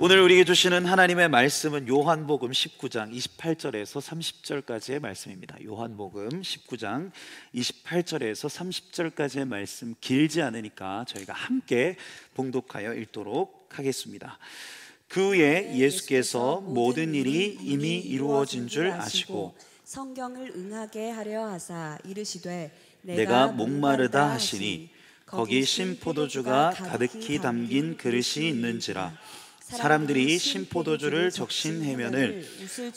오늘 우리에게 주시는 하나님의 말씀은 요한복음 19장 28절에서 30절까지의 말씀입니다. 요한복음 19장 28절에서 30절까지의 말씀, 길지 않으니까 저희가 함께 봉독하여 읽도록 하겠습니다. 그 후에 예수께서 모든 일이 이미 이루어진 줄 아시고 성경을 응하게 하려 하사 이르시되 내가 목마르다 하시니 거기 신포도주가 가득히 담긴 그릇이 있는지라. 사람들이 신포도주를 적신 해면을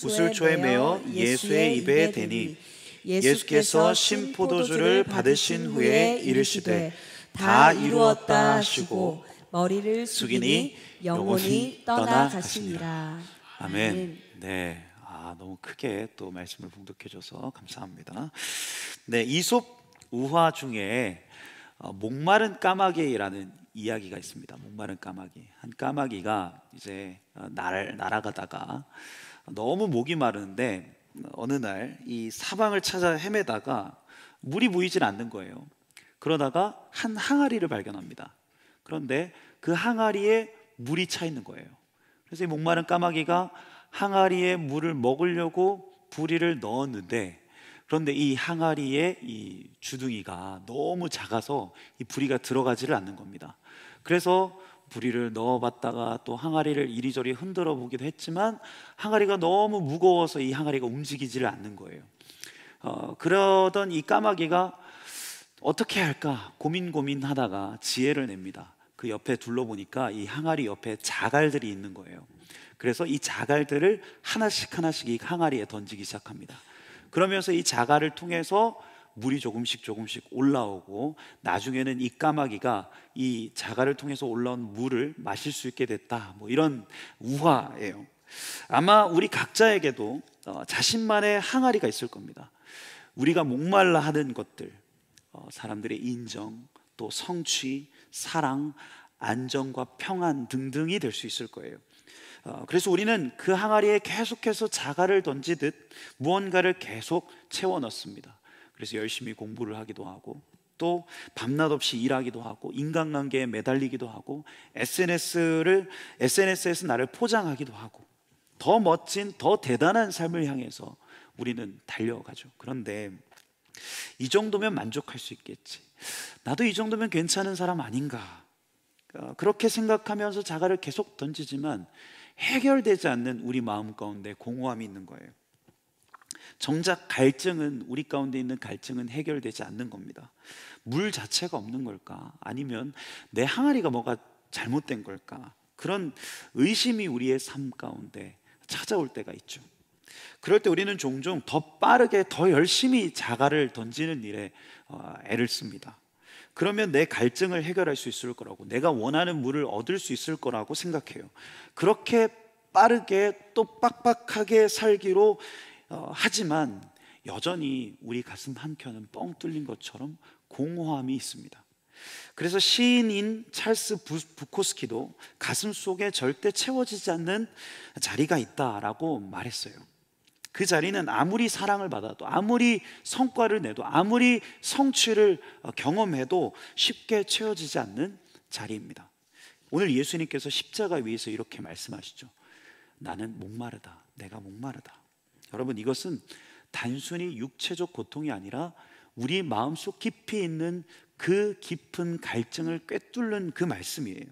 우슬초에 메어 예수의 입에 대니 예수께서 신포도주를 받으신 후에 이르시되 다 이루었다 하시고 머리를 숙이니 영혼이 떠나가시니라. 아멘. 네, 너무 크게 또 말씀을 봉독해 줘서 감사합니다. 네, 이솝 우화 중에 목마른 까마귀라는 이야기가 있습니다. 목마른 까마귀. 한 까마귀가 이제 날아가다가 너무 목이 마르는데 어느 날 이 사방을 찾아 헤매다가 물이 보이질 않는 거예요. 그러다가 한 항아리를 발견합니다. 그런데 그 항아리에 물이 차 있는 거예요. 그래서 이 목마른 까마귀가 항아리에 물을 먹으려고 부리를 넣었는데, 그런데 이 항아리의 이 주둥이가 너무 작아서 이 부리가 들어가지를 않는 겁니다. 그래서 부리를 넣어봤다가 또 항아리를 이리저리 흔들어 보기도 했지만 항아리가 너무 무거워서 이 항아리가 움직이지를 않는 거예요. 그러던 이 까마귀가 어떻게 할까 고민하다가 지혜를 냅니다. 그 옆에 둘러보니까 이 항아리 옆에 자갈들이 있는 거예요. 그래서 이 자갈들을 하나씩 이 항아리에 던지기 시작합니다. 그러면서 이 자갈을 통해서 물이 조금씩 올라오고 나중에는 이 까마귀가 이 자갈을 통해서 올라온 물을 마실 수 있게 됐다, 이런 우화예요. 아마 우리 각자에게도 자신만의 항아리가 있을 겁니다. 우리가 목말라 하는 것들, 사람들의 인정, 또 성취, 사랑, 안정과 평안 등등이 될 수 있을 거예요. 그래서 우리는 그 항아리에 계속해서 자갈을 던지듯 무언가를 계속 채워 넣습니다. 그래서 열심히 공부를 하기도 하고, 또 밤낮 없이 일하기도 하고, 인간관계에 매달리기도 하고, SNS에서 나를 포장하기도 하고, 더 멋진, 더 대단한 삶을 향해서 우리는 달려가죠. 그런데 이 정도면 만족할 수 있겠지, 나도 이 정도면 괜찮은 사람 아닌가, 그렇게 생각하면서 자갈을 계속 던지지만 해결되지 않는 우리 마음 가운데 공허함이 있는 거예요. 정작 우리 가운데 있는 갈증은 해결되지 않는 겁니다. 물 자체가 없는 걸까? 아니면 내 항아리가 뭐가 잘못된 걸까? 그런 의심이 우리의 삶 가운데 찾아올 때가 있죠. 그럴 때 우리는 종종 더 빠르게, 더 열심히 자갈을 던지는 일에 애를 씁니다. 그러면 내 갈증을 해결할 수 있을 거라고, 내가 원하는 물을 얻을 수 있을 거라고 생각해요. 그렇게 빠르게 또 빡빡하게 살기로 하지만 여전히 우리 가슴 한켠은 뻥 뚫린 것처럼 공허함이 있습니다. 그래서 시인인 찰스 부코스키도 가슴 속에 절대 채워지지 않는 자리가 있다라고 말했어요. 그 자리는 아무리 사랑을 받아도, 아무리 성과를 내도, 아무리 성취를 경험해도 쉽게 채워지지 않는 자리입니다. 오늘 예수님께서 십자가 위에서 이렇게 말씀하시죠. 나는 목마르다, 내가 목마르다. 여러분, 이것은 단순히 육체적 고통이 아니라 우리 마음속 깊이 있는 그 깊은 갈증을 꿰뚫는 그 말씀이에요.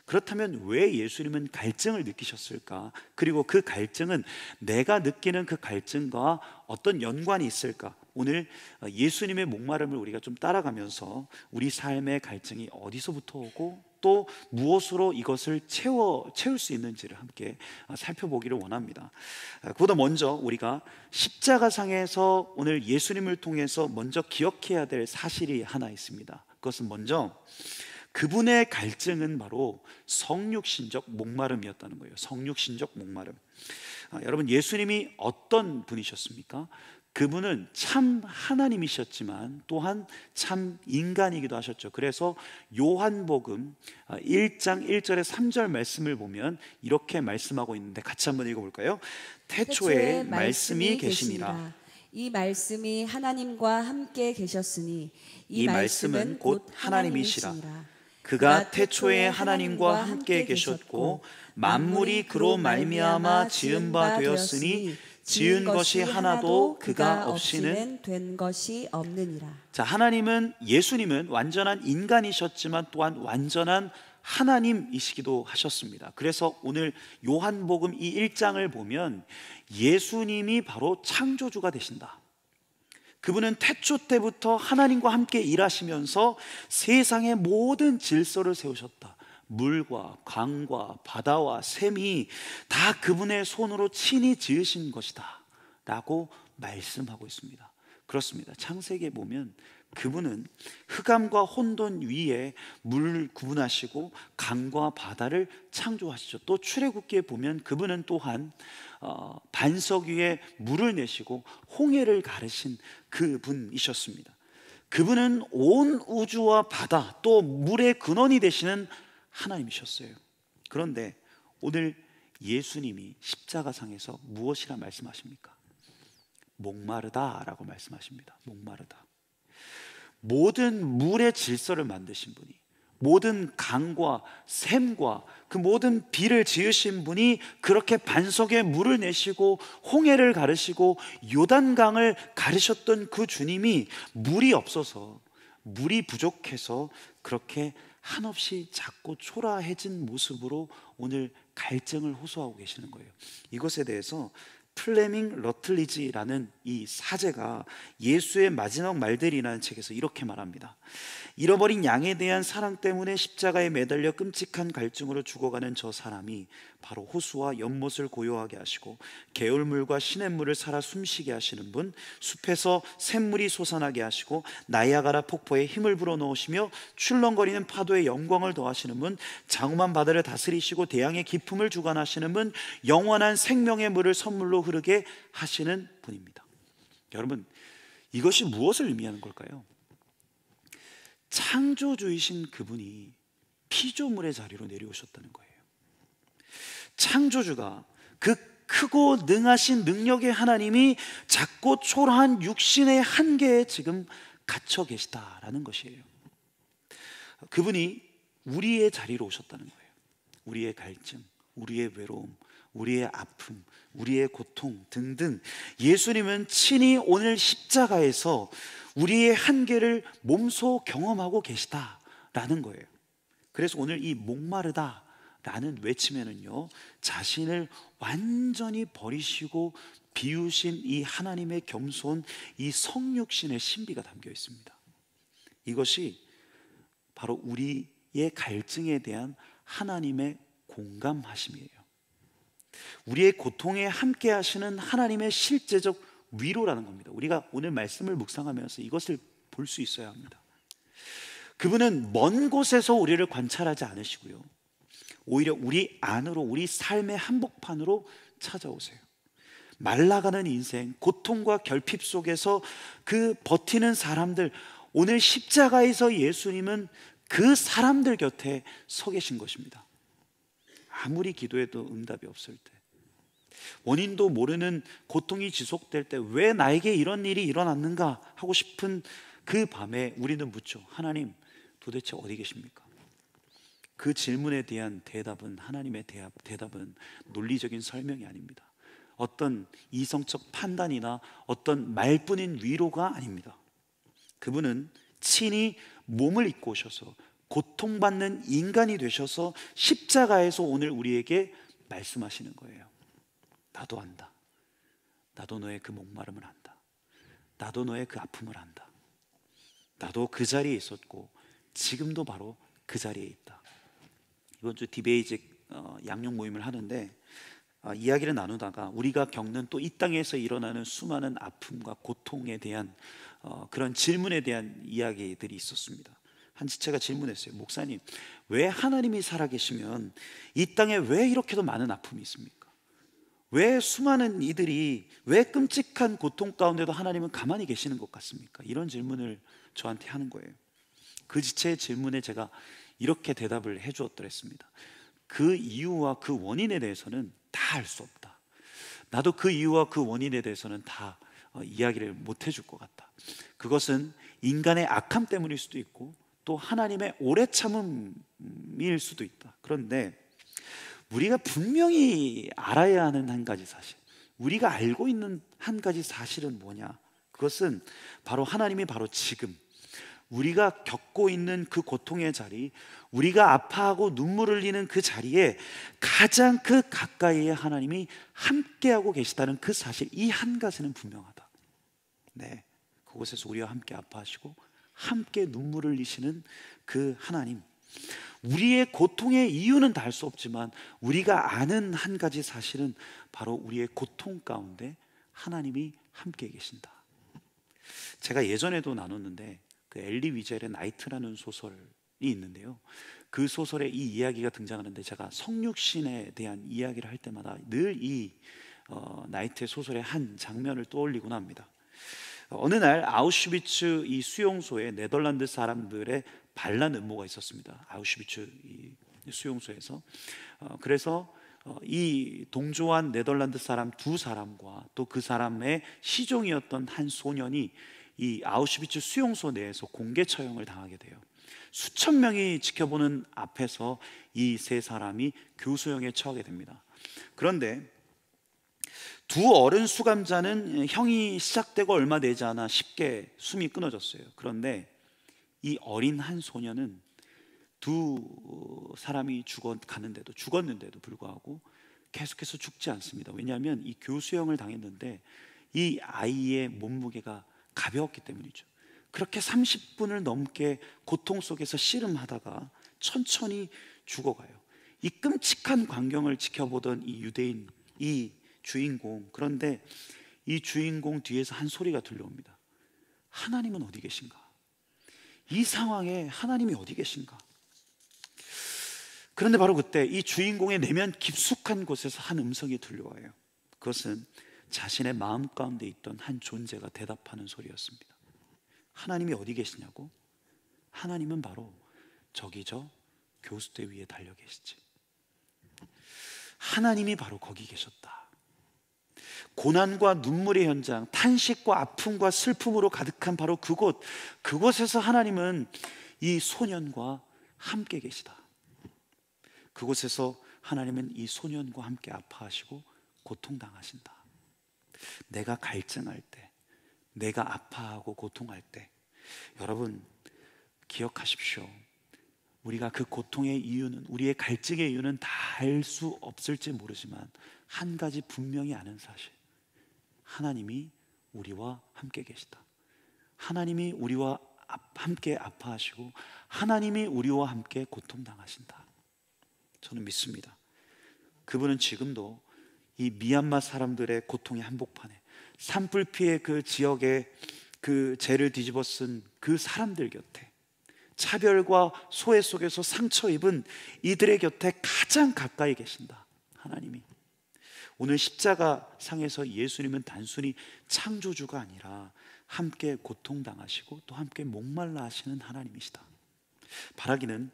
그렇다면 왜 예수님은 갈증을 느끼셨을까? 그리고 그 갈증은 내가 느끼는 그 갈증과 어떤 연관이 있을까? 오늘 예수님의 목마름을 우리가 좀 따라가면서 우리 삶의 갈증이 어디서부터 오고 또 무엇으로 이것을 채울 수 있는지를 함께 살펴보기를 원합니다. 그보다 먼저 우리가 십자가상에서 오늘 예수님을 통해서 먼저 기억해야 될 사실이 하나 있습니다. 그것은 먼저 그분의 갈증은 바로 성육신적 목마름이었다는 거예요. 성육신적 목마름. 여러분, 예수님이 어떤 분이셨습니까? 그분은 참 하나님이셨지만 또한 참 인간이기도 하셨죠. 그래서 요한복음 1장 1절에 3절 말씀을 보면 이렇게 말씀하고 있는데 같이 한번 읽어볼까요? 태초에 말씀이 계시니라. 이 말씀이 하나님과 함께 계셨으니 이 말씀은 곧 하나님이시라. 그가 태초에 하나님과 함께 계셨고 만물이 그로 말미암아 지은 바 되었으니 지은 것이 하나도 그가 없이는 된 것이 없느니라. 자, 하나님은, 예수님은 완전한 인간이셨지만 또한 완전한 하나님이시기도 하셨습니다. 그래서 오늘 요한복음 이 1장을 보면 예수님이 바로 창조주가 되신다. 그분은 태초 때부터 하나님과 함께 일하시면서 세상의 모든 질서를 세우셨다. 물과 강과 바다와 샘이 다 그분의 손으로 친히 지으신 것이다 라고 말씀하고 있습니다. 그렇습니다. 창세기에 보면 그분은 흑암과 혼돈 위에 물을 구분하시고 강과 바다를 창조하시죠. 또 출애굽기에 보면 그분은 또한 반석 위에 물을 내시고 홍해를 가르신 그분이셨습니다. 그분은 온 우주와 바다 또 물의 근원이 되시는 하나님이셨어요. 그런데 오늘 예수님이 십자가상에서 무엇이라 말씀하십니까? 목마르다 라고 말씀하십니다. 목마르다. 모든 물의 질서를 만드신 분이, 모든 강과 샘과 그 모든 비를 지으신 분이 그렇게 반석에 물을 내시고 홍해를 가르시고 요단강을 가르셨던 그 주님이 물이 없어서, 물이 부족해서 그렇게 한없이 작고 초라해진 모습으로 오늘 갈증을 호소하고 계시는 거예요. 이것에 대해서 플레밍 러틀리지라는 이 사제가 예수의 마지막 말들이라는 책에서 이렇게 말합니다. 잃어버린 양에 대한 사랑 때문에 십자가에 매달려 끔찍한 갈증으로 죽어가는 저 사람이 바로 호수와 연못을 고요하게 하시고 개울물과 시냇물을 살아 숨쉬게 하시는 분, 숲에서 샘물이 솟아나게 하시고 나이아가라 폭포에 힘을 불어넣으시며 출렁거리는 파도에 영광을 더하시는 분, 장엄한 바다를 다스리시고 대양의 기품을 주관하시는 분, 영원한 생명의 물을 선물로 흐르게 하시는 분입니다. 여러분, 이것이 무엇을 의미하는 걸까요? 창조주이신 그분이 피조물의 자리로 내려오셨다는 거예요. 창조주가, 그 크고 능하신 능력의 하나님이 작고 초라한 육신의 한계에 지금 갇혀 계시다라는 것이에요. 그분이 우리의 자리로 오셨다는 거예요. 우리의 갈증, 우리의 외로움, 우리의 아픔, 우리의 고통 등등 예수님은 친히 오늘 십자가에서 우리의 한계를 몸소 경험하고 계시다라는 거예요. 그래서 오늘 이 목마르다 라는 외침에는요, 자신을 완전히 버리시고 비우신 이 하나님의 겸손, 이 성육신의 신비가 담겨 있습니다. 이것이 바로 우리의 갈증에 대한 하나님의 공감하심이에요. 우리의 고통에 함께 하시는 하나님의 실제적 위로라는 겁니다. 우리가 오늘 말씀을 묵상하면서 이것을 볼 수 있어야 합니다. 그분은 먼 곳에서 우리를 관찰하지 않으시고요, 오히려 우리 안으로, 우리 삶의 한복판으로 찾아오세요. 말라가는 인생, 고통과 결핍 속에서 그 버티는 사람들, 오늘 십자가에서 예수님은 그 사람들 곁에 서 계신 것입니다. 아무리 기도해도 응답이 없을 때, 원인도 모르는 고통이 지속될 때 왜 나에게 이런 일이 일어났는가 하고 싶은 그 밤에 우리는 묻죠. 하나님, 도대체 어디 계십니까? 그 질문에 대한 대답은, 하나님의 대답은 논리적인 설명이 아닙니다. 어떤 이성적 판단이나 어떤 말뿐인 위로가 아닙니다. 그분은 친히 몸을 입고 오셔서 고통받는 인간이 되셔서 십자가에서 오늘 우리에게 말씀하시는 거예요. 나도 안다. 나도 너의 그 목마름을 안다. 나도 너의 그 아픔을 안다. 나도 그 자리에 있었고 지금도 바로 그 자리에 있다. 이번 주 디베이직 양육 모임을 하는데 이야기를 나누다가 우리가 겪는 또 이 땅에서 일어나는 수많은 아픔과 고통에 대한 그런 질문에 대한 이야기들이 있었습니다. 한 지체가 질문했어요. 목사님, 왜 하나님이 살아계시면 이 땅에 왜 이렇게도 많은 아픔이 있습니까? 왜 수많은 이들이, 왜 끔찍한 고통 가운데도 하나님은 가만히 계시는 것 같습니까? 이런 질문을 저한테 하는 거예요. 그 지체의 질문에 제가 이렇게 대답을 해주었더랬습니다. 그 이유와 그 원인에 대해서는 다 알 수 없다. 나도 그 이유와 그 원인에 대해서는 다 이야기를 못 해줄 것 같다. 그것은 인간의 악함 때문일 수도 있고 또 하나님의 오래 참음일 수도 있다. 그런데 우리가 분명히 알아야 하는 한 가지 사실, 우리가 알고 있는 한 가지 사실은 뭐냐? 그것은 바로 하나님이 바로 지금 우리가 겪고 있는 그 고통의 자리, 우리가 아파하고 눈물 흘리는 그 자리에 가장 그 가까이에 하나님이 함께하고 계시다는 그 사실, 이 한 가지는 분명하다. 네, 그곳에서 우리와 함께 아파하시고 함께 눈물 흘리시는 그 하나님, 우리의 고통의 이유는 다 알 수 없지만 우리가 아는 한 가지 사실은 바로 우리의 고통 가운데 하나님이 함께 계신다. 제가 예전에도 나눴는데 그 엘리 위젤의 나이트라는 소설이 있는데요, 그 소설에 이 이야기가 등장하는데 제가 성육신에 대한 이야기를 할 때마다 늘 이 나이트의 소설의 한 장면을 떠올리곤 합니다. 어느 날 아우슈비츠 이 수용소에 네덜란드 사람들의 반란 음모가 있었습니다. 아우슈비츠 이 수용소에서 그래서 이 동조한 네덜란드 사람 두 사람과 또 그 사람의 시종이었던 한 소년이 이 아우슈비츠 수용소 내에서 공개 처형을 당하게 돼요. 수천 명이 지켜보는 앞에서 이 세 사람이 교수형에 처하게 됩니다. 그런데 두 어른 수감자는 형이 시작되고 얼마 되지 않아 쉽게 숨이 끊어졌어요. 그런데 이 어린 한 소년은 두 사람이 죽었는데도 불구하고 계속해서 죽지 않습니다. 왜냐하면 이 교수형을 당했는데 이 아이의 몸무게가 가벼웠기 때문이죠. 그렇게 30분을 넘게 고통 속에서 씨름하다가 천천히 죽어가요. 이 끔찍한 광경을 지켜보던 이 유대인, 이 주인공, 그런데 이 주인공 뒤에서 한 소리가 들려옵니다. 하나님은 어디 계신가? 이 상황에 하나님이 어디 계신가? 그런데 바로 그때 이 주인공의 내면 깊숙한 곳에서 한 음성이 들려와요. 그것은 자신의 마음 가운데 있던 한 존재가 대답하는 소리였습니다. 하나님이 어디 계시냐고? 하나님은 바로 저기 저 교수대 위에 달려 계시지. 하나님이 바로 거기 계셨다. 고난과 눈물의 현장, 탄식과 아픔과 슬픔으로 가득한 바로 그곳에서 하나님은 이 소년과 함께 계시다. 그곳에서 하나님은 이 소년과 함께 아파하시고 고통당하신다. 내가 갈증할 때, 내가 아파하고 고통할 때, 여러분 기억하십시오. 우리가 그 고통의 이유는, 우리의 갈증의 이유는 다 알 수 없을지 모르지만 한 가지 분명히 아는 사실, 하나님이 우리와 함께 계시다. 하나님이 우리와 함께 아파하시고 하나님이 우리와 함께 고통당하신다. 저는 믿습니다. 그분은 지금도 이 미얀마 사람들의 고통의 한복판에, 산불 피해 그 지역에 그 죄를 뒤집어 쓴 그 사람들 곁에, 차별과 소외 속에서 상처 입은 이들의 곁에 가장 가까이 계신다. 하나님이. 오늘 십자가 상에서 예수님은 단순히 창조주가 아니라 함께 고통당하시고 또 함께 목말라 하시는 하나님이시다. 바라기는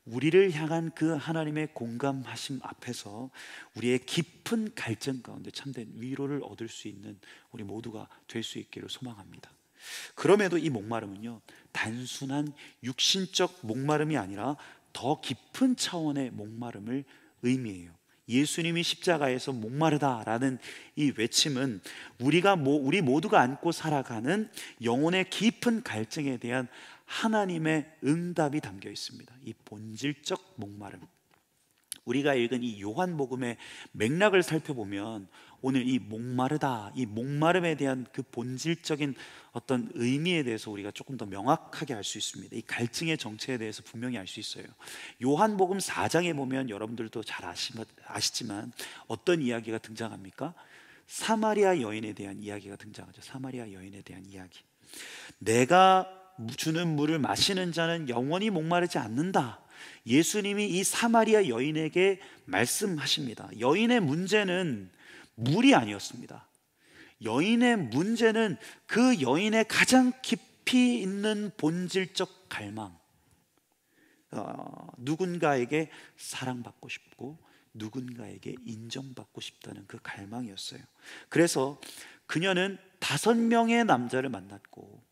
우리를 향한 그 하나님의 공감하심 앞에서 우리의 깊은 갈증 가운데 참된 위로를 얻을 수 있는 우리 모두가 될 수 있기를 소망합니다. 그럼에도 이 목마름은요, 단순한 육신적 목마름이 아니라 더 깊은 차원의 목마름을 의미해요. 예수님이 십자가에서 목마르다라는 이 외침은 우리 모두가 안고 살아가는 영혼의 깊은 갈증에 대한 하나님의 응답이 담겨 있습니다. 이 본질적 목마름. 우리가 읽은 이 요한복음의 맥락을 살펴보면 오늘 이 목마르다, 이 목마름에 대한 그 본질적인 어떤 의미에 대해서 우리가 조금 더 명확하게 알 수 있습니다. 이 갈증의 정체에 대해서 분명히 알 수 있어요. 요한복음 4장에 보면 여러분들도 잘 아시지만 어떤 이야기가 등장합니까? 사마리아 여인에 대한 이야기가 등장하죠. 사마리아 여인에 대한 이야기. 내가 주는 물을 마시는 자는 영원히 목마르지 않는다. 예수님이 이 사마리아 여인에게 말씀하십니다. 여인의 문제는 물이 아니었습니다. 여인의 문제는 그 여인의 가장 깊이 있는 본질적 갈망, 누군가에게 사랑받고 싶고 누군가에게 인정받고 싶다는 그 갈망이었어요. 그래서 그녀는 5명의 남자를 만났고,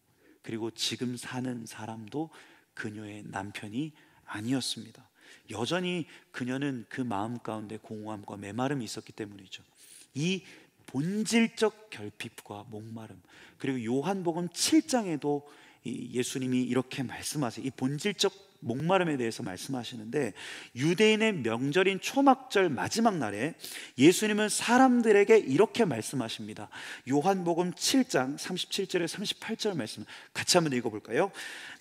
그리고 지금 사는 사람도 그녀의 남편이 아니었습니다. 여전히 그녀는 그 마음 가운데 공허함과 메마름이 있었기 때문이죠. 이 본질적 결핍과 목마름, 그리고 요한복음 7장에도 예수님이 이렇게 말씀하세요. 이 본질적 목마름에 대해서 말씀하시는데, 유대인의 명절인 초막절 마지막 날에 예수님은 사람들에게 이렇게 말씀하십니다. 요한복음 7장 37절에 38절 말씀 같이 한번 읽어볼까요?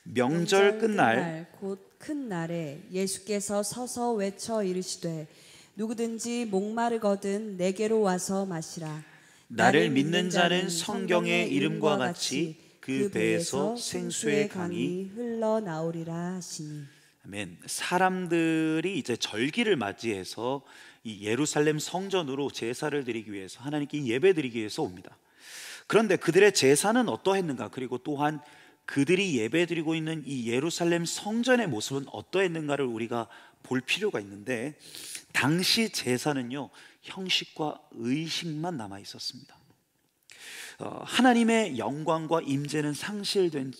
명절 끝날 곧 큰 날에 예수께서 서서 외쳐 이르시되 누구든지 목마르거든 내게로 와서 마시라. 나를 믿는 자는 성경의 이름과 같이 그 배에서 생수의 강이 흘러나오리라 하시니. 아멘. 사람들이 이제 절기를 맞이해서 이 예루살렘 성전으로 제사를 드리기 위해서, 하나님께 예배드리기 위해서 옵니다. 그런데 그들의 제사는 어떠했는가, 그리고 또한 그들이 예배드리고 있는 이 예루살렘 성전의 모습은 어떠했는가를 우리가 볼 필요가 있는데, 당시 제사는요 형식과 의식만 남아 있었습니다. 하나님의 영광과 임재는 상실된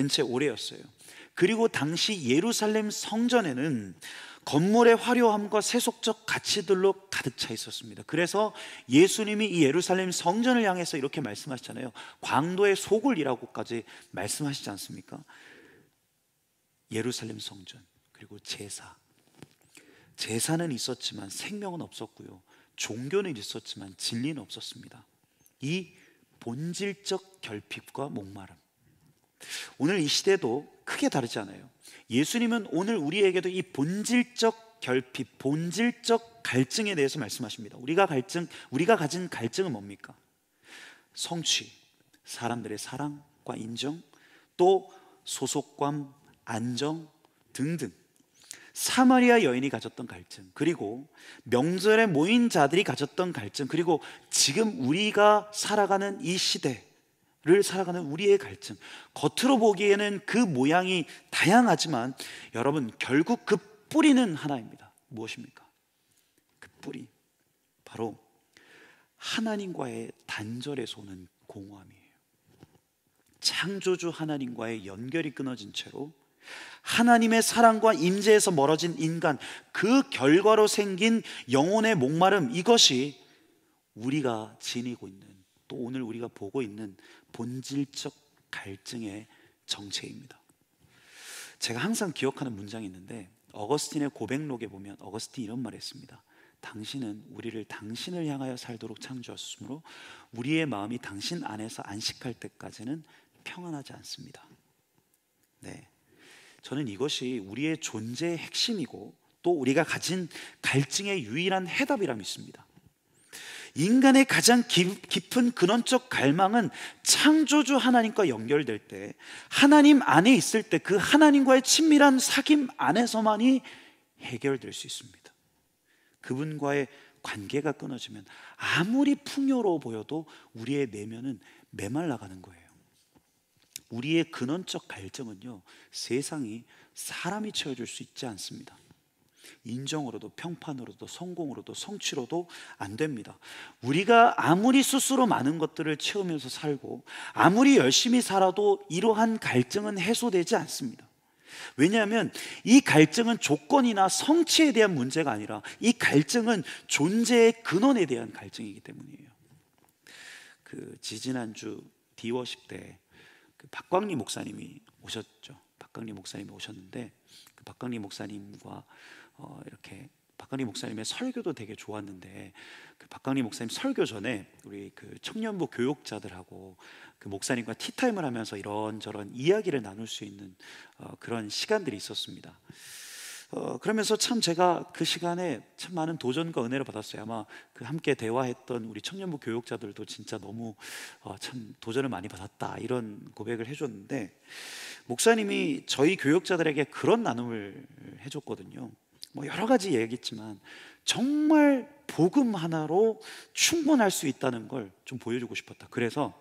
채 오래였어요. 그리고 당시 예루살렘 성전에는 건물의 화려함과 세속적 가치들로 가득 차 있었습니다. 그래서 예수님이 이 예루살렘 성전을 향해서 이렇게 말씀하시잖아요. 광도의 소굴이라고까지 말씀하시지 않습니까? 예루살렘 성전, 그리고 제사는 있었지만 생명은 없었고요, 종교는 있었지만 진리는 없었습니다. 이 본질적 결핍과 목마름, 오늘 이 시대도 크게 다르지 않아요. 예수님은 오늘 우리에게도 이 본질적 결핍, 본질적 갈증에 대해서 말씀하십니다. 우리가 가진 갈증은 뭡니까? 성취, 사람들의 사랑과 인정, 또 소속감, 안정 등등. 사마리아 여인이 가졌던 갈증, 그리고 명절에 모인 자들이 가졌던 갈증, 그리고 지금 우리가 살아가는 이 시대를 살아가는 우리의 갈증, 겉으로 보기에는 그 모양이 다양하지만 여러분, 결국 그 뿌리는 하나입니다. 무엇입니까? 그 뿌리, 바로 하나님과의 단절에서 오는 공허함이에요. 창조주 하나님과의 연결이 끊어진 채로 하나님의 사랑과 임재에서 멀어진 인간, 그 결과로 생긴 영혼의 목마름, 이것이 우리가 지니고 있는, 또 오늘 우리가 보고 있는 본질적 갈증의 정체입니다. 제가 항상 기억하는 문장이 있는데, 어거스틴의 고백록에 보면 어거스틴이 이런 말을 했습니다. 당신은 우리를 당신을 향하여 살도록 창조하셨으므로 우리의 마음이 당신 안에서 안식할 때까지는 평안하지 않습니다. 네, 저는 이것이 우리의 존재의 핵심이고 또 우리가 가진 갈증의 유일한 해답이라 믿습니다. 인간의 가장 깊은 근원적 갈망은 창조주 하나님과 연결될 때, 하나님 안에 있을 때, 그 하나님과의 친밀한 사귐 안에서만이 해결될 수 있습니다. 그분과의 관계가 끊어지면 아무리 풍요로워 보여도 우리의 내면은 메말라가는 거예요. 우리의 근원적 갈증은요, 세상이 사람이 채워줄 수 있지 않습니다. 인정으로도, 평판으로도, 성공으로도, 성취로도 안 됩니다. 우리가 아무리 스스로 많은 것들을 채우면서 살고 아무리 열심히 살아도 이러한 갈증은 해소되지 않습니다. 왜냐하면 이 갈증은 조건이나 성취에 대한 문제가 아니라 이 갈증은 존재의 근원에 대한 갈증이기 때문이에요. 그 지지난주 디워십 때 그 박광리 목사님이 오셨죠. 박광리 목사님이 오셨는데, 그 박광리 목사님과 이렇게 박광리 목사님의 설교도 되게 좋았는데, 그 박광리 목사님 설교 전에 우리 그 청년부 교육자들하고 그 목사님과 티타임을 하면서 이런저런 이야기를 나눌 수 있는 그런 시간들이 있었습니다. 그러면서 참 제가 그 시간에 참 많은 도전과 은혜를 받았어요. 아마 그 함께 대화했던 우리 청년부 교육자들도 진짜 너무 참 도전을 많이 받았다, 이런 고백을 해줬는데, 목사님이 저희 교육자들에게 그런 나눔을 해줬거든요. 뭐 여러 가지 얘기했지만 정말 복음 하나로 충분할 수 있다는 걸 좀 보여주고 싶었다. 그래서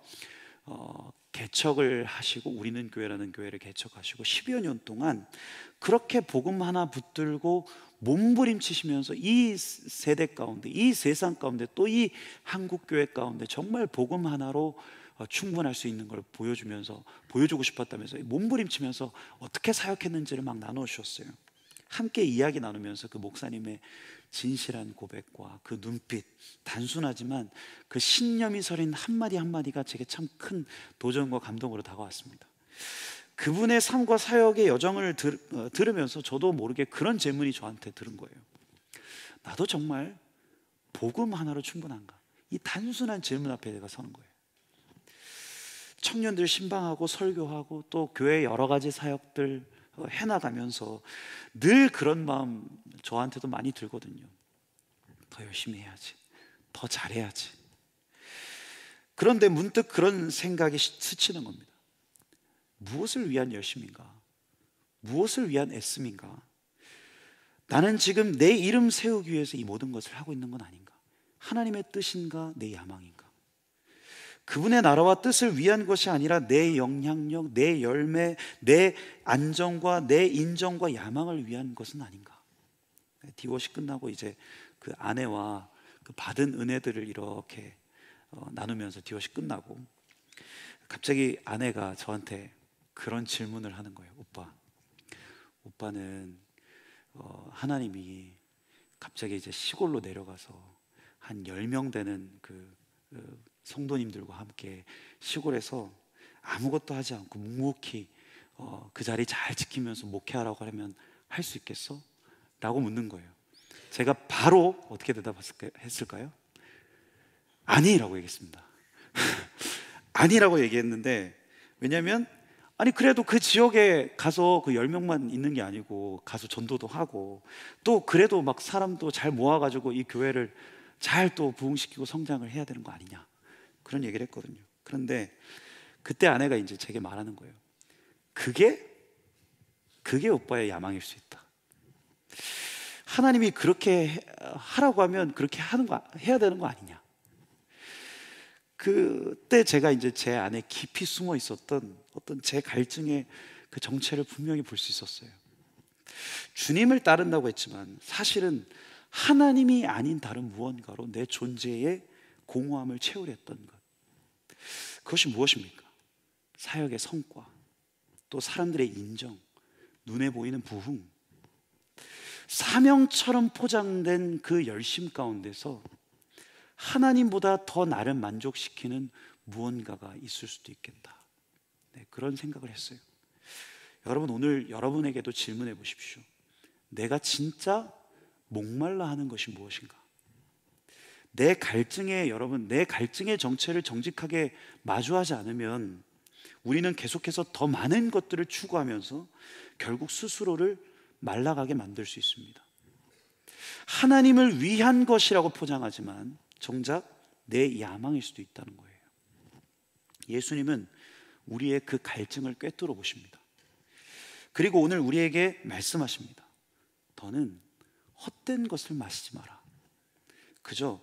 개척을 하시고, 우리는 교회라는 교회를 개척하시고 10여 년 동안 그렇게 복음 하나 붙들고 몸부림치시면서 이 세대 가운데, 이 세상 가운데, 또 이 한국 교회 가운데 정말 복음 하나로 충분할 수 있는 걸 보여주고 싶었다면서 몸부림치면서 어떻게 사역했는지를 막 나눠주셨어요. 함께 이야기 나누면서 그 목사님의 진실한 고백과 그 눈빛, 단순하지만 그 신념이 서린 한마디 한마디가 제게 참 큰 도전과 감동으로 다가왔습니다. 그분의 삶과 사역의 여정을 들으면서 저도 모르게 그런 질문이 저한테 들은 거예요. 나도 정말 복음 하나로 충분한가? 이 단순한 질문 앞에 내가 서는 거예요. 청년들 신방하고 설교하고 또 교회 여러 가지 사역들 해나가면서 늘 그런 마음 저한테도 많이 들거든요. 더 열심히 해야지, 더 잘해야지. 그런데 문득 그런 생각이 스치는 겁니다. 무엇을 위한 열심인가? 무엇을 위한 애씀인가? 나는 지금 내 이름 세우기 위해서 이 모든 것을 하고 있는 건 아닌가? 하나님의 뜻인가? 내 야망인가? 그분의 나라와 뜻을 위한 것이 아니라 내 영향력, 내 열매, 내 안정과 내 인정과 야망을 위한 것은 아닌가? 디워시 끝나고 이제 그 아내와 그 받은 은혜들을 이렇게 나누면서 디워시 끝나고 갑자기 아내가 저한테 그런 질문을 하는 거예요. 오빠는 하나님이 갑자기 이제 시골로 내려가서 한 10명 되는 그 성도님들과 함께 시골에서 아무것도 하지 않고 묵묵히 그 자리 잘 지키면서 목회하라고 하면 할 수 있겠어? 라고 묻는 거예요. 제가 바로 어떻게 대답했을까요? 아니라고 얘기했습니다. 아니라고 얘기했는데, 왜냐하면 아니 그래도 그 지역에 가서 그 10명만 있는 게 아니고 가서 전도도 하고 또 그래도 막 사람도 잘 모아가지고 이 교회를 잘 또 부흥시키고 성장을 해야 되는 거 아니냐, 그런 얘기를 했거든요. 그런데 그때 아내가 이제 제게 말하는 거예요. 그게 오빠의 야망일 수 있다. 하나님이 그렇게 하라고 하면 그렇게 해야 되는 거 아니냐. 그때 제가 이제 제 안에 깊이 숨어 있었던 어떤 제 갈증의 그 정체를 분명히 볼 수 있었어요. 주님을 따른다고 했지만 사실은 하나님이 아닌 다른 무언가로 내 존재의 공허함을 채우려 했던 것. 그것이 무엇입니까? 사역의 성과, 또 사람들의 인정, 눈에 보이는 부흥, 사명처럼 포장된 그 열심 가운데서 하나님보다 더 나를 만족시키는 무언가가 있을 수도 있겠다. 네, 그런 생각을 했어요. 여러분, 오늘 여러분에게도 질문해 보십시오. 내가 진짜 목말라 하는 것이 무엇인가? 내 갈증의 정체를 정직하게 마주하지 않으면 우리는 계속해서 더 많은 것들을 추구하면서 결국 스스로를 말라가게 만들 수 있습니다. 하나님을 위한 것이라고 포장하지만 정작 내 야망일 수도 있다는 거예요. 예수님은 우리의 그 갈증을 꿰뚫어 보십니다. 그리고 오늘 우리에게 말씀하십니다. 너는 헛된 것을 마시지 마라. 그저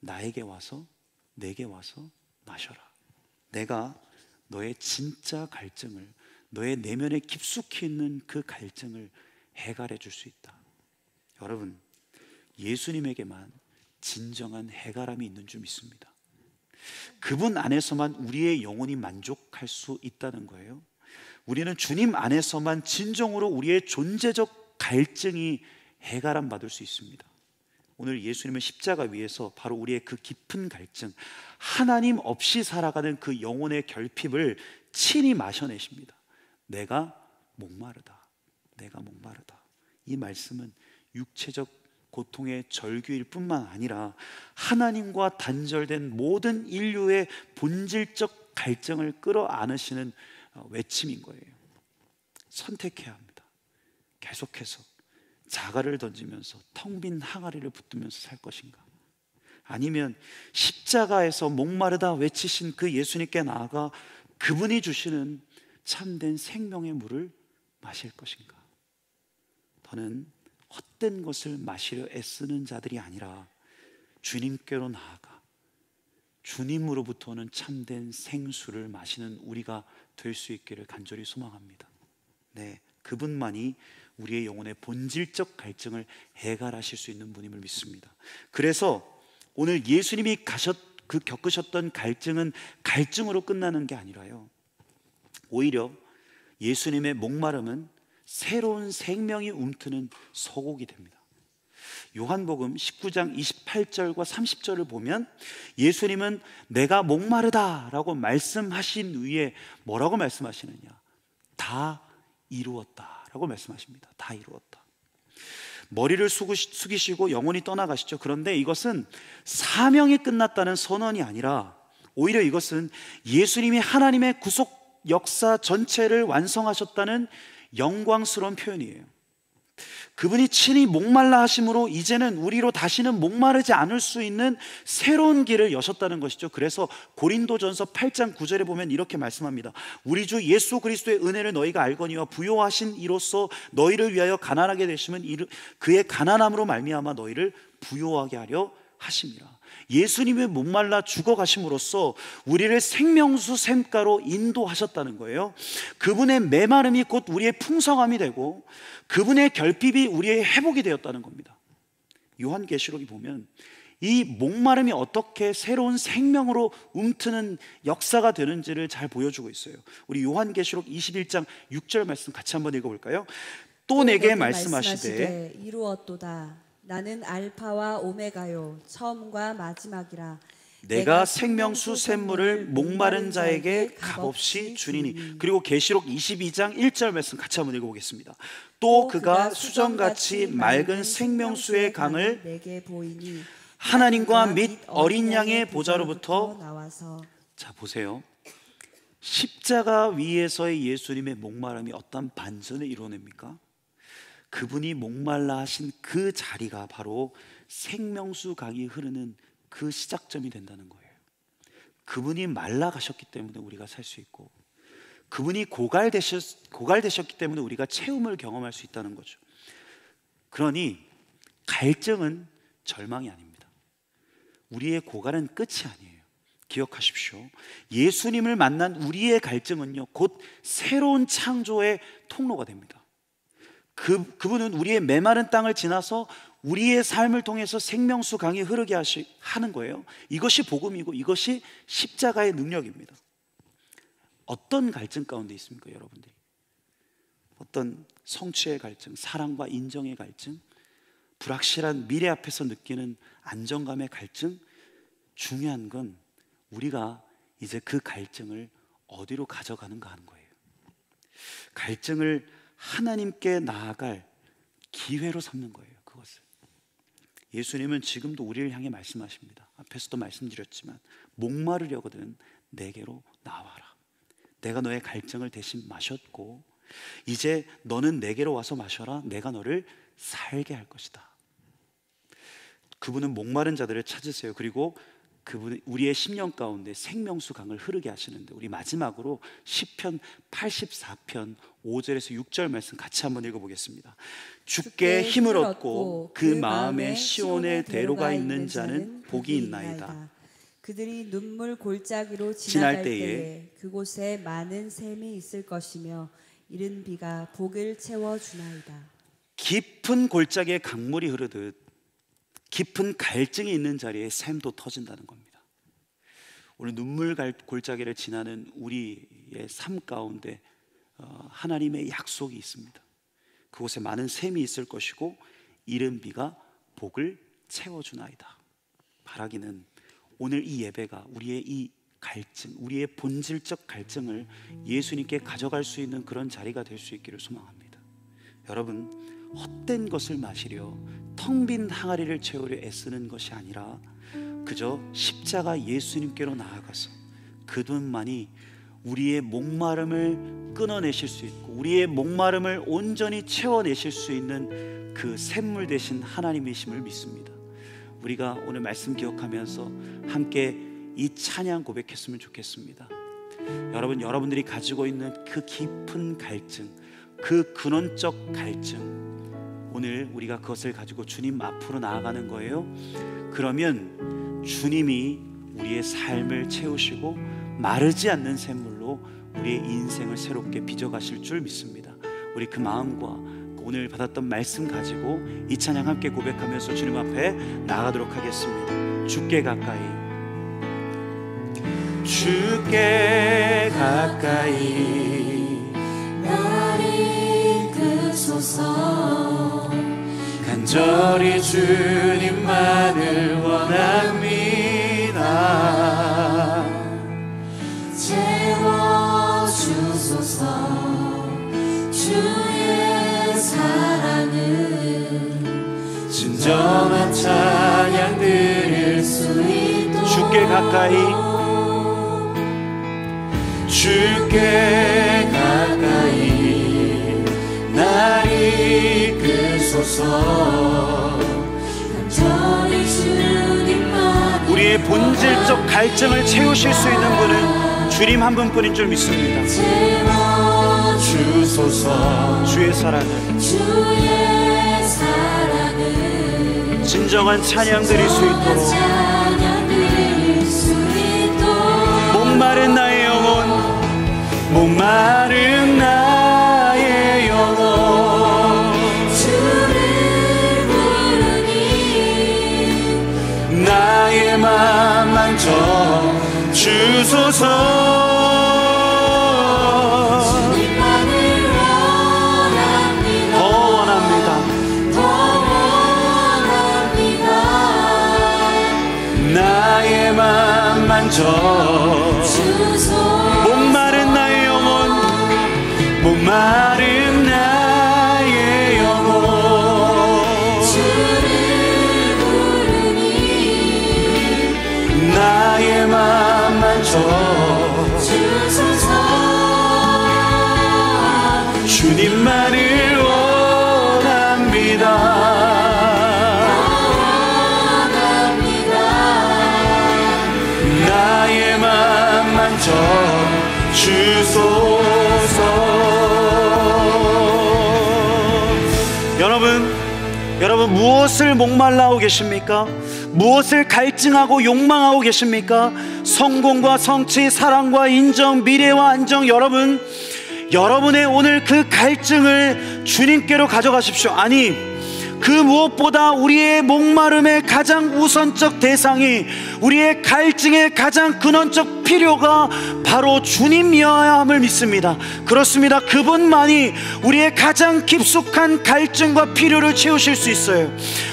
나에게 와서, 내게 와서 마셔라. 내가 너의 진짜 갈증을, 너의 내면에 깊숙이 있는 그 갈증을 해결해 줄 수 있다. 여러분, 예수님에게만 진정한 해결함이 있는 줄 믿습니다. 그분 안에서만 우리의 영혼이 만족할 수 있다는 거예요. 우리는 주님 안에서만 진정으로 우리의 존재적 갈증이 해결함 받을 수 있습니다. 오늘 예수님은 십자가 위에서 바로 우리의 그 깊은 갈증, 하나님 없이 살아가는 그 영혼의 결핍을 친히 마셔내십니다. 내가 목마르다. 이 말씀은 육체적 고통의 절규일 뿐만 아니라 하나님과 단절된 모든 인류의 본질적 갈증을 끌어안으시는 외침인 거예요. 선택해야 합니다. 계속해서 자가를 던지면서 텅 빈 항아리를 붙들면서 살 것인가? 아니면 십자가에서 목마르다 외치신 그 예수님께 나아가 그분이 주시는 참된 생명의 물을 마실 것인가? 더는 헛된 것을 마시려 애쓰는 자들이 아니라 주님께로 나아가 주님으로부터 오는 참된 생수를 마시는 우리가 될 수 있기를 간절히 소망합니다. 네, 그분만이 우리의 영혼의 본질적 갈증을 해결하실 수 있는 분임을 믿습니다. 그래서 오늘 예수님이 그 겪으셨던 갈증은 갈증으로 끝나는 게 아니라요, 오히려 예수님의 목마름은 새로운 생명이 움트는 서곡이 됩니다. 요한복음 19장 28절과 30절을 보면 예수님은 내가 목마르다 라고 말씀하신 후에 뭐라고 말씀하시느냐, 다 이루었다 라고 말씀하십니다. 다 이루었다. 머리를 숙이시고 영원히 떠나가시죠. 그런데 이것은 사명이 끝났다는 선언이 아니라 오히려 이것은 예수님이 하나님의 구속 역사 전체를 완성하셨다는 영광스러운 표현이에요. 그분이 친히 목말라 하심으로 이제는 우리로 다시는 목마르지 않을 수 있는 새로운 길을 여셨다는 것이죠. 그래서 고린도전서 8장 9절에 보면 이렇게 말씀합니다. 우리 주 예수 그리스도의 은혜를 너희가 알거니와 부요하신 이로써 너희를 위하여 가난하게 되시면 그의 가난함으로 말미암아 너희를 부요하게 하려 하심이라. 예수님의 목말라 죽어가심으로써 우리를 생명수 샘가로 인도하셨다는 거예요. 그분의 메마름이 곧 우리의 풍성함이 되고 그분의 결핍이 우리의 회복이 되었다는 겁니다. 요한계시록이 보면 이 목마름이 어떻게 새로운 생명으로 움트는 역사가 되는지를 잘 보여주고 있어요. 우리 요한계시록 21장 6절 말씀 같이 한번 읽어볼까요? 또 내게 말씀하시되 이루었도다. 나는 알파와 오메가요 처음과 마지막이라. 내가 생명수 샘물을 목마른 자에게 값없이 주리니. 그리고 계시록 22장 1절 말씀 같이 한번 읽어보겠습니다. 또 그가 수정같이 맑은 생명수의 강을 내게 보이니 하나님과 및 어린 양의 보좌로부터 나와서. 자 보세요, 십자가 위에서의 예수님의 목마름이 어떤 반전을 이루어냅니까? 그분이 목말라 하신 그 자리가 바로 생명수 강이 흐르는 그 시작점이 된다는 거예요. 그분이 말라 가셨기 때문에 우리가 살 수 있고, 그분이 고갈되셨기 때문에 우리가 체험을 경험할 수 있다는 거죠. 그러니 갈증은 절망이 아닙니다. 우리의 고갈은 끝이 아니에요. 기억하십시오. 예수님을 만난 우리의 갈증은요, 곧 새로운 창조의 통로가 됩니다. 그분은 우리의 메마른 땅을 지나서 우리의 삶을 통해서 생명수 강이 흐르게 하는 거예요. 이것이 복음이고 이것이 십자가의 능력입니다. 어떤 갈증 가운데 있습니까, 여러분들이? 어떤 성취의 갈증, 사랑과 인정의 갈증, 불확실한 미래 앞에서 느끼는 안정감의 갈증? 중요한 건 우리가 이제 그 갈증을 어디로 가져가는가 하는 거예요. 갈증을 하나님께 나아갈 기회로 삼는 거예요. 그것을 예수님은 지금도 우리를 향해 말씀하십니다. 앞에서도 말씀드렸지만 목마르려거든 내게로 나와라. 내가 너의 갈증을 대신 마셨고 이제 너는 내게로 와서 마셔라. 내가 너를 살게 할 것이다. 그분은 목마른 자들을 찾으세요. 그리고 그분은 우리의 심령 가운데 생명수 강을 흐르게 하시는데, 우리 마지막으로 시편 84편 5절에서 6절 말씀 같이 한번 읽어보겠습니다. 주께 힘을 얻고 그 마음에 시온의 대로가 있는 자는 복이 있나이다. 그들이 눈물 골짜기로 지나갈 때에 그곳에 많은 샘이 있을 것이며 이른 비가 복을 채워주나이다. 깊은 골짜기에 강물이 흐르듯 깊은 갈증이 있는 자리에 샘도 터진다는 겁니다. 오늘 눈물 골짜기를 지나는 우리의 삶 가운데 하나님의 약속이 있습니다. 그곳에 많은 샘이 있을 것이고 이른 비가 복을 채워주나이다. 바라기는 오늘 이 예배가 우리의 이 갈증, 우리의 본질적 갈증을 예수님께 가져갈 수 있는 그런 자리가 될 수 있기를 소망합니다. 여러분, 헛된 것을 마시려 텅 빈 항아리를 채우려 애쓰는 것이 아니라 그저 십자가 예수님께로 나아가서 그분만이 우리의 목마름을 끊어내실 수 있고 우리의 목마름을 온전히 채워내실 수 있는 그 샘물 되신 하나님이심을 믿습니다. 우리가 오늘 말씀 기억하면서 함께 이 찬양 고백했으면 좋겠습니다. 여러분들이 가지고 있는 그 깊은 갈증, 그 근원적 갈증, 오늘 우리가 그것을 가지고 주님 앞으로 나아가는 거예요. 그러면 주님이 우리의 삶을 채우시고 마르지 않는 샘물로 우리의 인생을 새롭게 빚어가실 줄 믿습니다. 우리 그 마음과 오늘 받았던 말씀 가지고 이 찬양 함께 고백하면서 주님 앞에 나아가도록 하겠습니다. 주께 가까이 주께 가까이 나를 이끄소서. 간절히 주님만을 원합니다. 채워주소서. 주의 사랑은 진정한 찬양 드릴 수 있도록 주께 가까이 주께 가까이 날 이끄소서. 우리의 본질적 갈증을 채우실 수 있는 분은 주님 한 분뿐인 줄 믿습니다. 주소서. 주의 사랑은 진정한 찬양 드릴 수 있도록 목마른 나의 영혼, 목마른 나의 영혼 주를 부르니 나의 맘 만져 주소서. 주님만을 원합니다. 더 원합니다. 더 원합니다. 나의 맘 만져 목마른 나의 영혼, 목마른 나의 영혼 주를 부르니 나의 맘 만져 주소서. 주님만을 원합니다. 나의 맘 만져 주소서. 여러분 무엇을 목말라하고 계십니까? 무엇을 갈증하고 욕망하고 계십니까? 성공과 성취, 사랑과 인정, 미래와 안정. 여러분의 오늘 그 갈증을 주님께로 가져가십시오. 아니, 그 무엇보다 우리의 목마름의 가장 우선적 대상이, 우리의 갈증의 가장 근원적 필요가 바로 주님이어야 함을 믿습니다. 그렇습니다. 그분만이 우리의 가장 깊숙한 갈증과 필요를 채우실 수 있어요.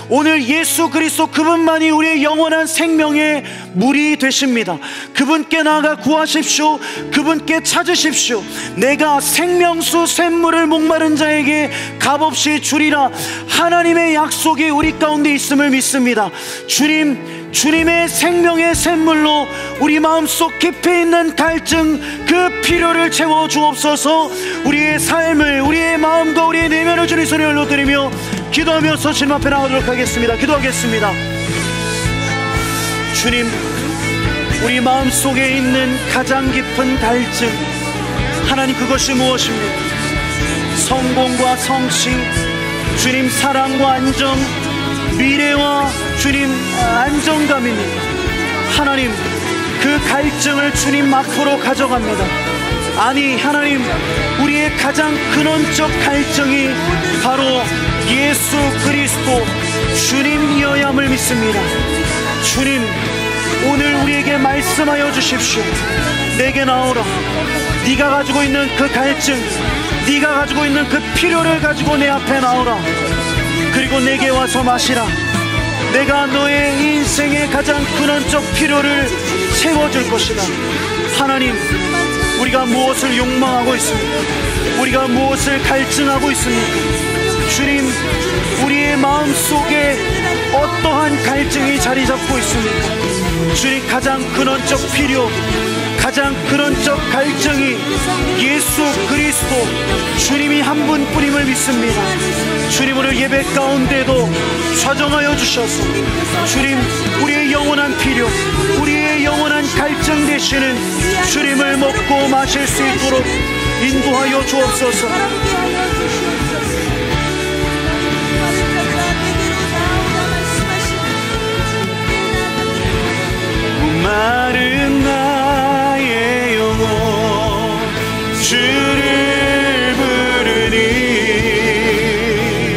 오늘 예수 그리스도 그분만이 우리의 영원한 생명의 물이 되십니다. 그분께 나아가 구하십시오. 그분께 찾으십시오. 내가 생명수 샘물을 목마른 자에게 값없이 주리라. 하나님의 약속이 우리 가운데 있음을 믿습니다. 주님의 생명의 샘물로 우리 마음속 깊이 있는 갈증, 그 필요를 채워 주옵소서. 우리의 삶을, 우리의 마음과 우리의 내면을 주님 손에 올려드리며 기도하면서 주님 앞에 나가도록 하겠습니다. 기도하겠습니다. 주님, 우리 마음속에 있는 가장 깊은 갈증, 하나님, 그것이 무엇입니까? 성공과 성취, 주님 사랑과 안정, 미래와 주님 안정감입니다. 하나님, 그 갈증을 주님 앞으로 가져갑니다. 아니, 하나님, 우리의 가장 근원적 갈증이 바로 예수 그리스도 주님이어야 함을 믿습니다. 주님, 오늘 우리에게 말씀하여 주십시오. 내게 나오라. 네가 가지고 있는 그 갈증, 네가 가지고 있는 그 필요를 가지고 내 앞에 나오라. 그리고 내게 와서 마시라. 내가 너의 인생의 가장 근원적 필요를 채워줄 것이다. 하나님, 우리가 무엇을 욕망하고 있습니까? 우리가 무엇을 갈증하고 있습니까? 주님, 우리의 마음속에 어떠한 갈증이 자리 잡고 있습니까? 주님, 가장 근원적 필요, 가장 근원적 갈증이 예수 그리스도 주님이 한 분뿐임을 믿습니다. 주님, 오늘 예배 가운데도 좌정하여 주셔서 주님, 우리의 영원한 필요, 우리의 영원한 갈증 되시는 주님을 먹고 마실 수 있도록 인도하여 주옵소서. 목마른 나의 영혼 주를 부르니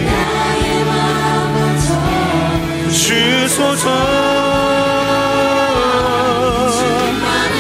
나의 마음 주소서. 주님만을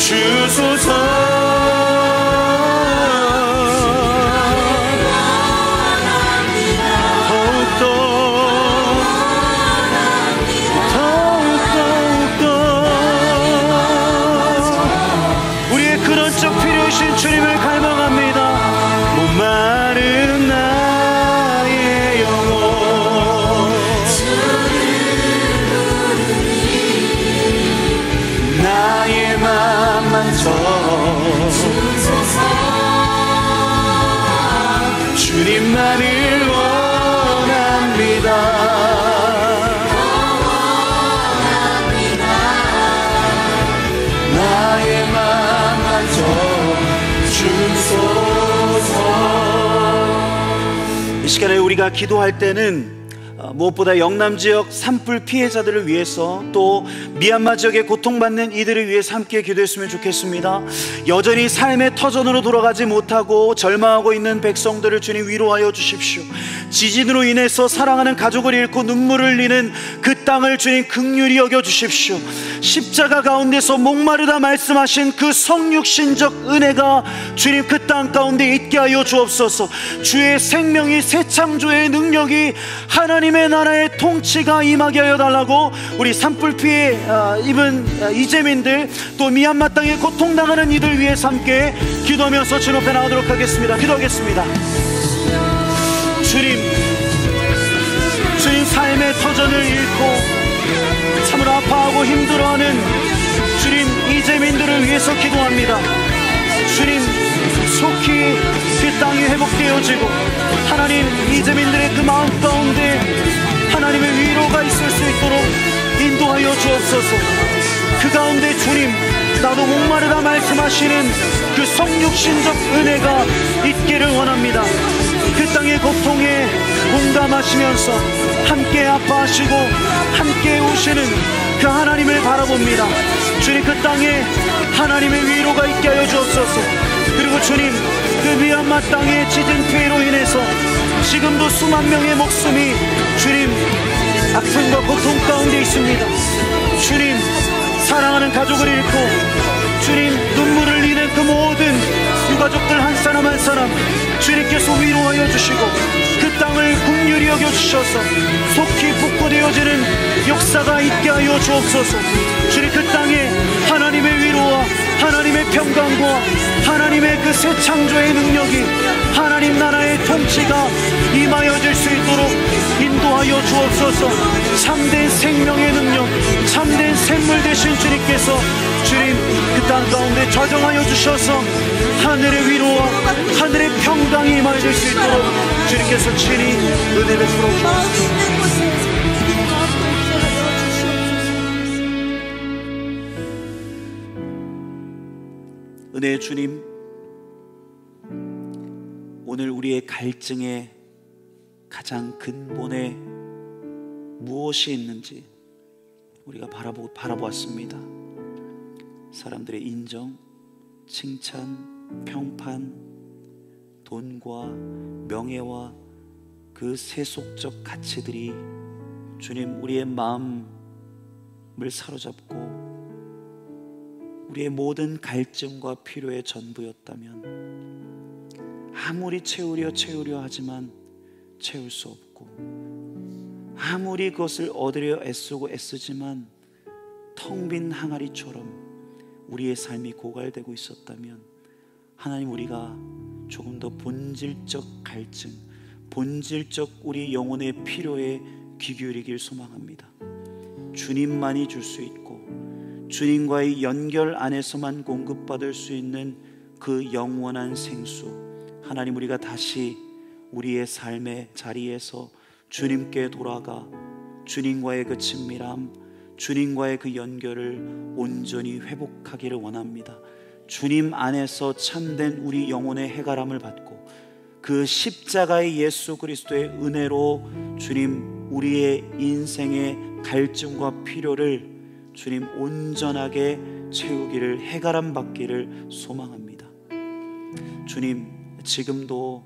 주소서. 주님을 갈망합니다. 목마른 나의 영혼 나의 맘 만져 주님만을 원합니다. 나의 맘 만져 이 시간에 우리가 기도할 때는 무엇보다 영남 지역 산불 피해자들을 위해서 또 미얀마 지역에 고통받는 이들을 위해서 함께 기도했으면 좋겠습니다. 여전히 삶의 터전으로 돌아가지 못하고 절망하고 있는 백성들을 주님 위로하여 주십시오. 지진으로 인해서 사랑하는 가족을 잃고 눈물을 흘리는 그 땅을 주님 긍휼히 여겨 주십시오. 십자가 가운데서 목마르다 말씀하신 그 성육신적 은혜가 주님 그 땅 가운데 있게 하여 주옵소서. 주의 생명이 새 창조의 능력이 하나님의 나라의 통치가 임하게 하여 달라고 우리 산불 피해 입은 이재민들 또 미얀마 땅에 고통당하는 이들 위해서 함께 기도하면서 주님 앞에 나가도록 하겠습니다. 기도하겠습니다. 주님 삶의 터전을 잃고 참으로 아파하고 힘들어하는 주님 이재민들을 위해서 기도합니다. 주님 속히 그 땅이 회복되어지고 하나님 이재민들의 그 마음 가운데 하나님의 위로가 있을 수 있도록 인도하여 주옵소서. 그 가운데 주님 나도 목마르다 말씀하시는 그 성육신적 은혜가 있기를 원합니다. 그 땅의 고통에 공감하시면서 함께 아파하시고 함께 오시는 그 하나님을 바라봅니다. 주님 그 땅에 하나님의 위로가 있게 하여 주옵소서. 그리고 주님 그 미얀마 땅의 지진 피해로 인해서 지금도 수만 명의 목숨이 주님 아픔과 고통 가운데 있습니다. 주님 사랑하는 가족을 잃고 주님 눈물을 흘리는 그 모든 유가족들 한 사람 한 사람 주님께서 위로하여 주시고 그 땅을 긍휼히 여겨주셔서 속히 복구되어지는 역사가 있게 하여 주옵소서. 주님 그 땅에 하나님의 위로와 하나님의 평강과 하나님의 그 새 창조의 능력이 하나님 나라의 통치가 임하여질 수 있도록 인도하여 주옵소서. 참된 생명의 능력 참된 샘물 되신 주님께서 주님 그 땅 가운데 좌정하여 주셔서 하늘의 위로와 하늘의 평강이 임하여질 수 있도록 주님께서 친히 은혜 베풀어 주옵소서. 은혜의 주님, 오늘 우리의 갈증의 가장 근본에 무엇이 있는지 우리가 바라보았습니다. 사람들의 인정, 칭찬, 평판, 돈과 명예와 그 세속적 가치들이 주님 우리의 마음을 사로잡고 우리의 모든 갈증과 필요의 전부였다면 아무리 채우려 하지만 채울 수 없고 아무리 그것을 얻으려 애쓰지만 텅 빈 항아리처럼 우리의 삶이 고갈되고 있었다면 하나님 우리가 조금 더 본질적 갈증, 본질적 우리 영혼의 필요에 귀 기울이길 소망합니다. 주님만이 줄 수 있고 주님과의 연결 안에서만 공급받을 수 있는 그 영원한 생수, 하나님 우리가 다시 우리의 삶의 자리에서 주님께 돌아가 주님과의 그 친밀함, 주님과의 그 연결을 온전히 회복하기를 원합니다. 주님 안에서 참된 우리 영혼의 해가람을 받고 그 십자가의 예수 그리스도의 은혜로 주님 우리의 인생의 갈증과 필요를 주님 온전하게 채우기를, 해가람 받기를 소망합니다. 주님 지금도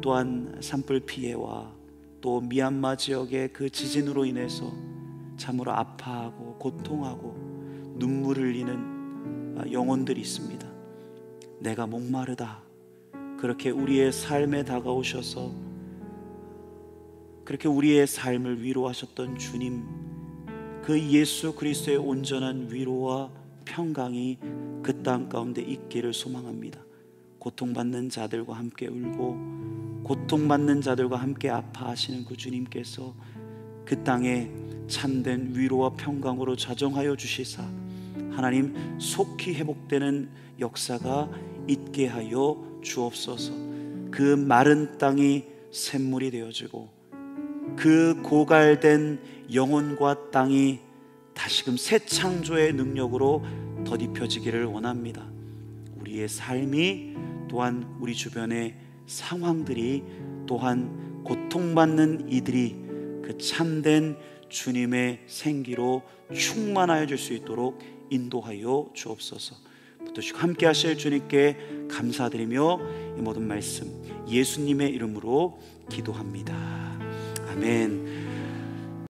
또한 산불 피해와 또 미얀마 지역의 그 지진으로 인해서 참으로 아파하고 고통하고 눈물 흘리는 영혼들이 있습니다. 내가 목마르다, 그렇게 우리의 삶에 다가오셔서 그렇게 우리의 삶을 위로하셨던 주님, 그 예수 그리스도의 온전한 위로와 평강이 그 땅 가운데 있기를 소망합니다. 고통받는 자들과 함께 울고 고통받는 자들과 함께 아파하시는 그 주님께서 그 땅에 참된 위로와 평강으로 자정하여 주시사 하나님 속히 회복되는 역사가 있게 하여 주옵소서. 그 마른 땅이 샘물이 되어지고 그 고갈된 영혼과 땅이 다시금 새 창조의 능력으로 덧입혀지기를 원합니다. 우리의 삶이 또한 우리 주변의 상황들이 또한 고통받는 이들이 그 참된 주님의 생기로 충만하여 줄 수 있도록 인도하여 주옵소서. 붙드시고 함께 하실 주님께 감사드리며 이 모든 말씀 예수님의 이름으로 기도합니다. 아멘.